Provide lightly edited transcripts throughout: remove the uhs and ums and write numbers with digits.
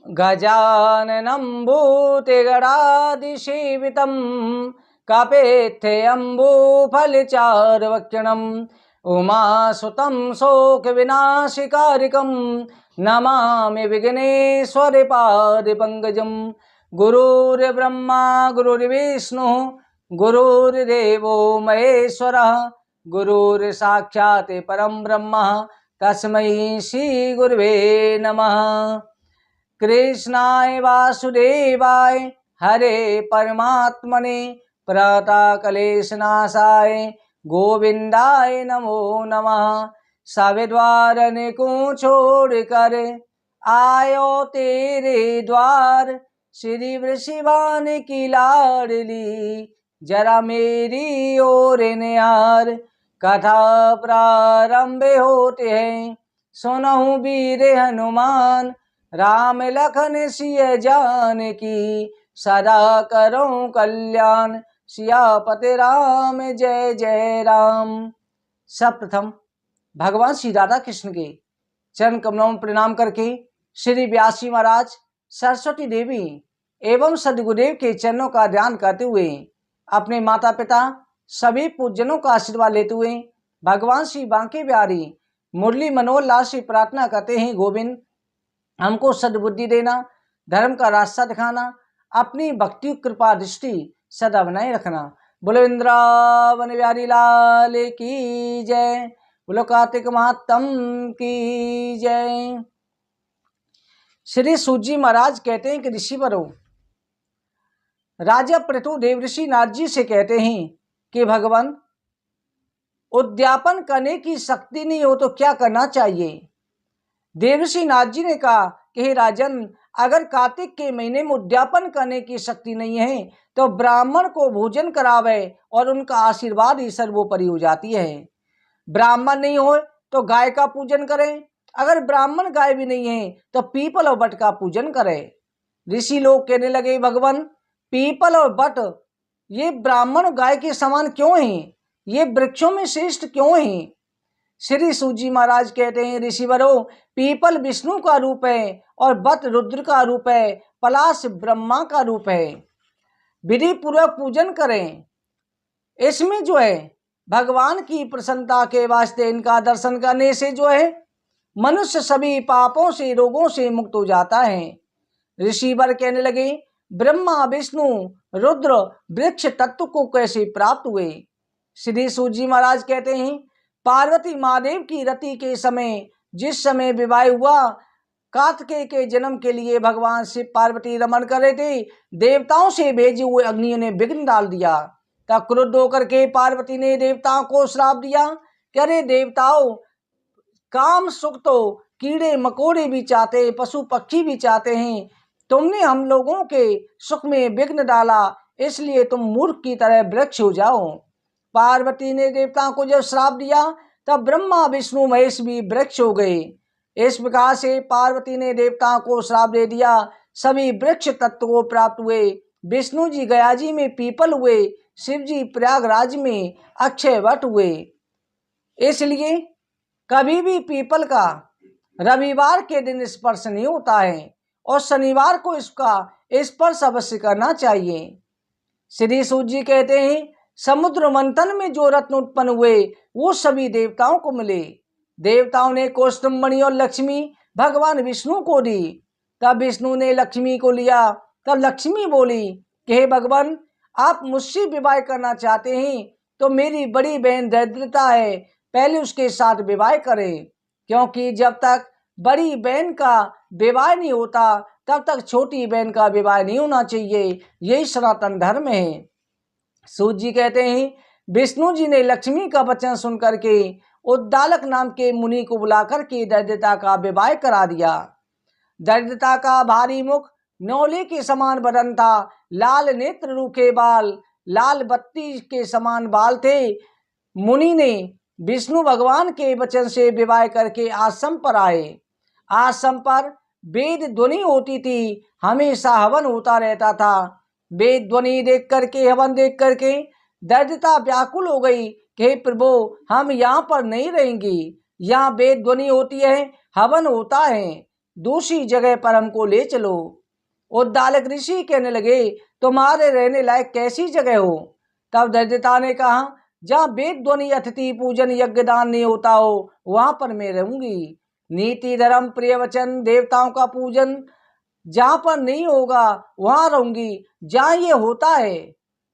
गजाननं भूतिगणादिसेवितं कपेत्थ्यम्बुफलचारुभक्षणम् उमासुतं शोकविनाशकारिकं नमामि विघ्नेश्वरपादपङ्कजं। गुरुर्ब्रह्मा गुरुर्विष्णुः गुरुर्देवो महेश्वरः गुरुर्साक्षात् परं ब्रह्म तस्मै श्रीगुरुवे नमः। कृष्णाय वासुदेवाय हरे परमात्मने प्रणतक्लेशनाशाय गोविंदाय नमो नमः। सविद्वार को छोड़ कर आयो तेरे द्वार, श्री वृषभान की लाडली जरा मेरी ओर निहार। कथा प्रारंभ होते हैं सुनहु वीर हनुमान, राम लखन सिय जानकी सदा करो कल्याण। सियापति राम जय जय राम। सर्वप्रथम भगवान श्री राधा कृष्ण के चरण कमलों में प्रणाम करके श्री व्यासी महाराज, सरस्वती देवी एवं सदगुरुदेव के चरणों का ध्यान करते हुए अपने माता पिता सभी पूजनों का आशीर्वाद लेते हुए भगवान श्री बांके बिहारी मुरली मनोहर लाल से प्रार्थना करते हैं, गोविंद हमको सद्बुद्धि देना, धर्म का रास्ता दिखाना, अपनी भक्ति कृपा दृष्टि सदा बनाए रखना। बोलो वृंदावन बिहारी लाल की जय, बोलो कार्तिक महात्म की जय। श्री सूत जी महाराज कहते हैं कि ऋषिवरों, राजा पृथु देव ऋषि नारद जी से कहते हैं कि भगवान, उद्यापन करने की शक्ति नहीं हो तो क्या करना चाहिए। देवर्षि नारद जी ने कहा कि हे राजन, अगर कार्तिक के महीने में उद्यापन करने की शक्ति नहीं है तो ब्राह्मण को भोजन करावे और उनका आशीर्वाद ही सर्वोपरि हो जाती है। ब्राह्मण नहीं हो तो गाय का पूजन करें, अगर ब्राह्मण गाय भी नहीं है तो पीपल और बट का पूजन करें। ऋषि लोग कहने लगे, भगवान पीपल और बट ये ब्राह्मण गाय के समान क्यों हैं, ये वृक्षों में श्रेष्ठ क्यों हैं। श्री सूत जी महाराज कहते हैं, ऋषिवरों, पीपल विष्णु का रूप है और बट रुद्र का रूप है, पलाश ब्रह्मा का रूप है। विधि पूर्वक पूजन करें, इसमें जो है भगवान की प्रसन्नता के वास्ते इनका दर्शन करने से जो है मनुष्य सभी पापों से रोगों से मुक्त हो जाता है। ऋषिवर कहने लगे, ब्रह्मा विष्णु रुद्र वृक्ष तत्व को कैसे प्राप्त हुए। श्री सूत जी महाराज कहते हैं, पार्वती महादेव की रति के समय जिस समय विवाह हुआ, कार्तिकेय के जन्म के लिए भगवान शिव पार्वती रमन कर रहे थे, देवताओं से भेजे हुए अग्नि ने विघ्न डाल दिया। तब क्रुद्ध होकर के पार्वती ने देवताओं को श्राप दिया कि अरे देवताओं, काम सुख तो कीड़े मकोड़े भी चाहते हैं, पशु पक्षी भी चाहते हैं, तुमने हम लोगों के सुख में विघ्न डाला, इसलिए तुम मूर्ख की तरह वृक्ष हो जाओ। पार्वती ने देवताओं को जब श्राप दिया तब ब्रह्मा विष्णु महेश भी वृक्ष हो गए। इस प्रकार से पार्वती ने देवताओं को श्राप दे दिया, सभी वृक्ष तत्व को प्राप्त हुए। विष्णु जी गया जी में पीपल हुए, शिव जी प्रयागराज में अक्षय वट हुए। इसलिए कभी भी पीपल का रविवार के दिन स्पर्श नहीं होता है और शनिवार को इसका स्पर्श अवश्य करना चाहिए। श्री सूत जी कहते हैं, समुद्र मंथन में जो रत्न उत्पन्न हुए वो सभी देवताओं को मिले। देवताओं ने कौस्तुभमणि और लक्ष्मी भगवान विष्णु को दी। तब विष्णु ने लक्ष्मी को लिया। तब लक्ष्मी बोली कि हे भगवान, आप मुझसे विवाह करना चाहते हैं तो मेरी बड़ी बहन दरिद्रता है, पहले उसके साथ विवाह करें, क्योंकि जब तक बड़ी बहन का विवाह नहीं होता तब तक छोटी बहन का विवाह नहीं होना चाहिए। यही सनातन धर्म है। सूत जी कहते हैं, विष्णु जी ने लक्ष्मी का वचन सुन करके उद्दालक नाम के मुनि को बुलाकर के दरिद्रता का विवाह करा दिया। दरिद्रता का भारी मुख, नौले के समान बदन था, लाल नेत्र, रूखे बाल, लाल बत्ती के समान बाल थे। मुनि ने विष्णु भगवान के वचन से विवाह करके आश्रम पर आए। आश्रम पर वेद ध्वनि होती थी, हमेशा हवन होता रहता था। वेद ध्वनि देख करके, हवन देख करके दरिद्रता व्याकुल हो गई कि हे प्रभु, हम यहाँ पर नहीं रहेंगे, यहाँ वेद ध्वनि होती है, हवन होता है, दूसरी जगह पर हमको ले चलो। उद्दालक ऋषि कहने लगे, तुम्हारे रहने लायक कैसी जगह हो? तब दरिद्रता ने कहा, जहाँ वेद ध्वनि अतिथि पूजन यज्ञ दान नहीं होता हो वहां पर मैं रहूंगी। नीति धर्म प्रिय वचन देवताओं का पूजन जहां पर नहीं होगा वहां रहूंगी। जहां ये होता है,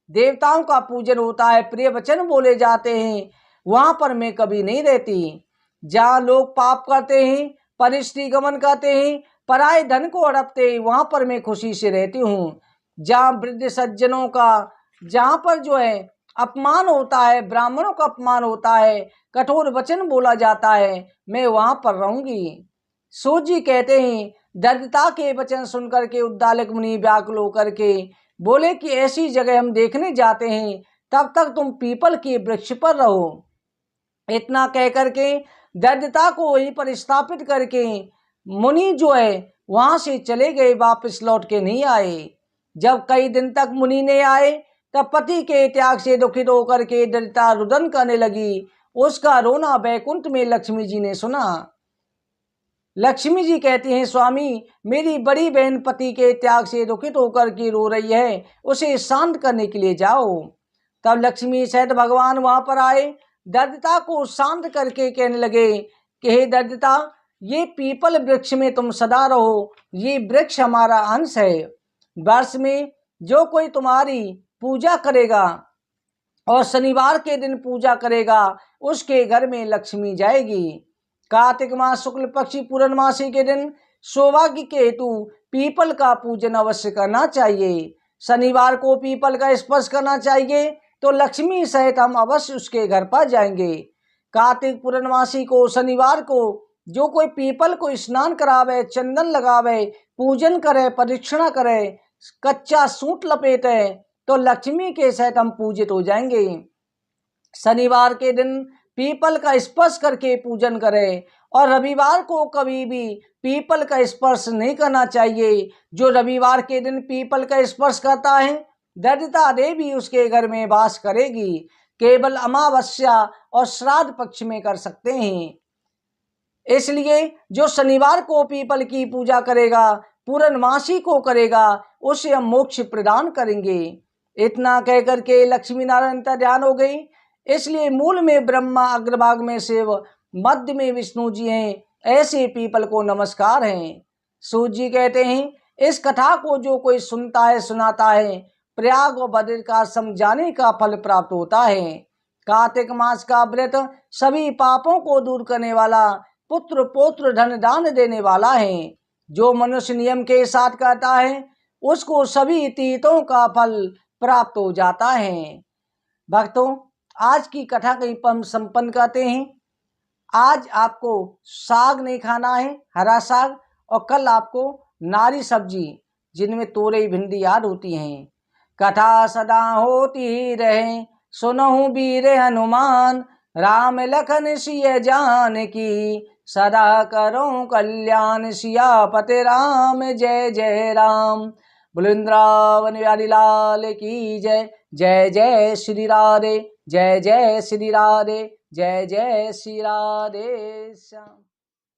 देवताओं का पूजन होता है, प्रिय वचन बोले जाते हैं, वहां पर मैं कभी नहीं रहती। जहां लोग पाप करते हैं, परिस्थिति गमन करते हैं, पराये धन को हड़पते हैं, वहां पर मैं खुशी से रहती हूँ। जहां वृद्ध सज्जनों का, जहां पर जो है अपमान होता है, ब्राह्मणों का अपमान होता है, कठोर वचन बोला जाता है, मैं वहां पर रहूंगी। सूत जी कहते हैं, दरिद्रता के वचन सुनकर के उद्दालक मुनि व्याकुल होकर के बोले कि ऐसी जगह हम देखने जाते हैं, तब तक तुम पीपल के वृक्ष पर रहो। इतना कह करके दरिद्रता को वहीं पर स्थापित करके मुनि जो है वहां से चले गए, वापस लौट के नहीं आए। जब कई दिन तक मुनि नहीं आए, तब पति के त्याग से दुखित होकर के दरिद्रता रुदन करने लगी। उसका रोना बैकुंठ में लक्ष्मी जी ने सुना। लक्ष्मी जी कहती हैं, स्वामी मेरी बड़ी बहन पति के त्याग से दुखित होकर के रो रही है, उसे शांत करने के लिए जाओ। तब लक्ष्मी सहित भगवान वहां पर आए, दरिद्रता को शांत करके कहने लगे कि हे दरिद्रता, ये पीपल वृक्ष में तुम सदा रहो, ये वृक्ष हमारा अंश है। वर्ष में जो कोई तुम्हारी पूजा करेगा और शनिवार के दिन पूजा करेगा, उसके घर में लक्ष्मी जाएगी। कार्तिक मास शुक्ल पक्षी पूर्णमासी के दिन सौभाग्य के हेतु पीपल का पूजन अवश्य करना चाहिए। शनिवार को पीपल का स्पर्श करना चाहिए, तो लक्ष्मी सहित हम अवश्य उसके घर पर जाएंगे। कार्तिक पूर्णमासी को शनिवार को जो कोई पीपल को स्नान करावे, चंदन लगावे, पूजन करे, परीक्षण करे, कच्चा सूट लपेटे, तो लक्ष्मी के सहित हम पूजित हो जाएंगे। शनिवार के दिन पीपल का स्पर्श करके पूजन करें, और रविवार को कभी भी पीपल का स्पर्श नहीं करना चाहिए। जो रविवार के दिन पीपल का स्पर्श करता है, दरिद्रता देवी उसके घर में वास करेगी। केवल अमावस्या और श्राद्ध पक्ष में कर सकते हैं। इसलिए जो शनिवार को पीपल की पूजा करेगा, पूर्णमासी को करेगा, उसे हम मोक्ष प्रदान करेंगे। इतना कहकर के लक्ष्मी नारायण का ध्यान हो गई। इसलिए मूल में ब्रह्मा, अग्रभाग में शिव, मध्य में विष्णु जी हैं, ऐसे पीपल को नमस्कार हैं। सूत जी कहते हैं, इस कथा को जो कोई सुनता है, सुनाता है, प्रयाग और बद्रिकाश्रम जाने का फल प्राप्त होता है। कार्तिक मास का व्रत सभी पापों को दूर करने वाला, पुत्र पौत्र धन दान देने वाला है। जो मनुष्य नियम के साथ करता है, उसको सभी तीर्थों का फल प्राप्त हो जाता है। भक्तों, आज की कथा कहीं पर हम संपन्न करते हैं। आज आपको साग नहीं खाना है, हरा साग, और कल आपको नारी सब्जी जिनमें तोरई भिंडी याद होती हैं। कथा सदा होती ही रहे, सुनहु वीर हनुमान, राम लखन सिय जानकी, सदा करो कल्याण सियापति राम। जय जय राम। वृंदावन बिहारी लाल की जय। जय जय श्री राधे, जय जय श्री राधे, जय जय श्री राधे श्याम।